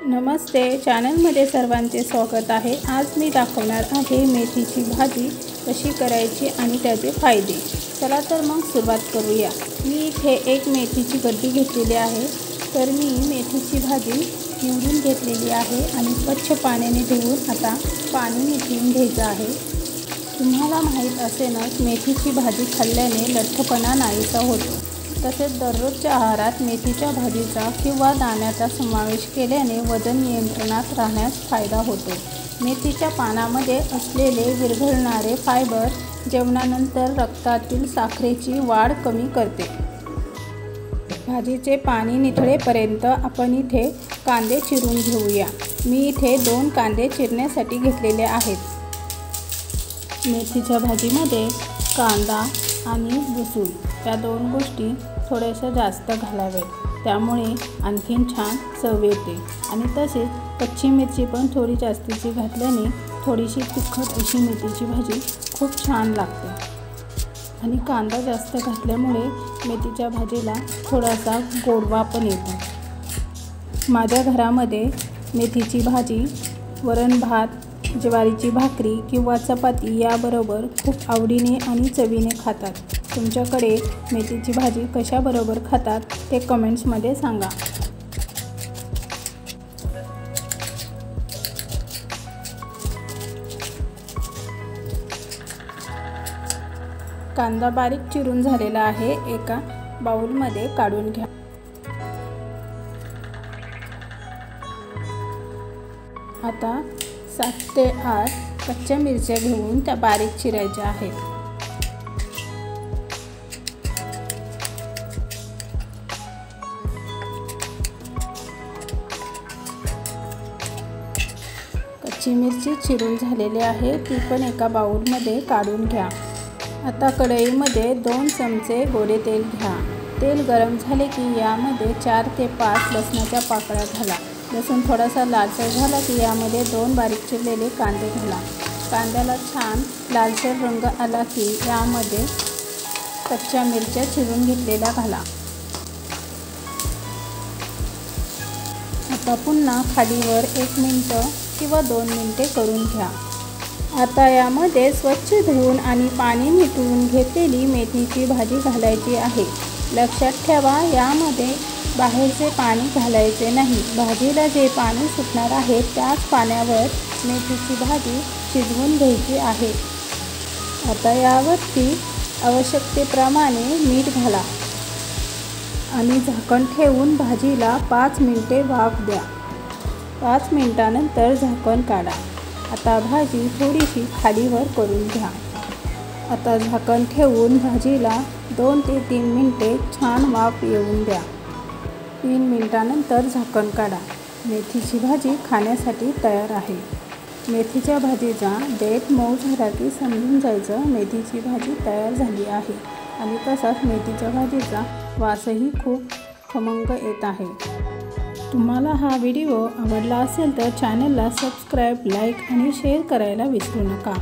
नमस्ते, चॅनलमध्ये सर्वांचे स्वागत आहे। आज मी दाखवणार आहे मेथीची भाजी कशी करायची आणि त्याचे फायदे। चला तर मग सुरुवात करूया। मी इथे एक मेथीची गड्डी घेतलेली आहे। तर मी मेथीची भाजी निवडून घेतलेली आहे आणि स्वच्छ पाण्याने धुवून आता पाणी निथळून घ्यायचं आहे। तुम्हाला माहीत असेलच मेथीची भाजी खाल्ल्याने लठ्ठपणा नाहीसा होतो। तसेच दररोजच्या आहारात मेथीच्या भाजीचा किंवा दाण्याचा समावेश केल्याने वजन नियंत्रणात राहण्यास फायदा होतो। मेथीच्या पानामध्ये असलेले विरघळणारे फायबर जेवणानंतर रक्तातील साखरेची वाढ कमी करते। भाजीचे पाणी निथळेपर्यंत आपण इथे कांदे चिरून घेऊया। मी इथे 2 कांदे चिरण्यासाठी घेतलेले आहेत। मेथीच्या भाजीमध्ये कांदा आणि लसूण या 2 गोष्टी थोड्याशा जास्त घालाव्यात, त्यामुळे आणखीन छान चव येते। आणि तसेच कच्ची मिरची पण थोडी जास्तीची घातल्याने थोडीशी तिखट अशी मेथीची भाजी खूप छान लागते। आणि कांदा जास्त घातल्यामुळे मेथीच्या भाजीला थोडासा गोडवा पण येतो। माझ्या घरामध्ये मेथीची भाजी वरण भात, ज्वारीची भाकरी किंवा चपाती याबरोबर खूप आवडीने आणि चवीने खातात। तुमच्याकडे मेथीची भाजी कशाबरोबर खातात ते कमेंट्समध्ये सांगा। कांदा बारीक चिरून झालेला आहे, एका बाउलमध्ये काढून घ्या। आता 7 ते 8 कच्च्या मिरच्या घेऊन त्या बारीक चिरायच्या आहेत। कच्ची मिरची चिरून झालेली आहे, ती पण एका बाउलमध्ये काढून घ्या। आता कढईमध्ये 2 चमचे गोडे तेल घ्या। तेल गरम झाले की यामध्ये 4 ते 5 लसणाच्या पाकळ्या घाला। लसूण थोडासा लालसर झाला की यामध्ये 2 बारीक चिरलेले कांदे घाला। कांद्याला छान लालसर रंग आला की यामध्ये कच्च्या मिरच्या चिरून घेतलेल्या घाला। आता पुन्हा खालीवर 1 मिनिट किंवा 2 मिनिटे करून घ्या। आता यामध्ये स्वच्छ धुवून आणि पाणी निथळून घेतलेली मेथीची भाजी घालायची आहे। लक्षात ठेवा, यामध्ये बाहेरचे पाणी घालायचे नाही। भाजीला जे पाणी सुटणार आहे त्याच पाण्यावर मेथीची भाजी शिजवून घ्यायची आहे। आता यावरती आवश्यकतेप्रमाणे मीठ घाला आणि झाकण ठेवून भाजीला 5 मिनिटे वाफ द्या। 5 मिनिटांनंतर झाकण काढा। आता भाजी थोडीशी खालीवर करून घ्या। आता झाकण ठेवून भाजीला 2 ते 3 मिनिटे छान वाफ येऊन द्या। 3 मिनिटांनंतर झाकण काढा। मेथीची भाजी खाण्यासाठी तयार आहे। मेथीच्या भाजीचा देठ मऊ झाला की समजून जायचं मेथीची भाजी तयार झाली आहे। आणि तसाच मेथीच्या भाजीचा वासही खूप खमंग येत आहे। तुम्हाला हा व्हिडिओ आवडला असेल तर चॅनलला सबस्क्राईब, लाईक आणि शेअर करायला विसरू नका।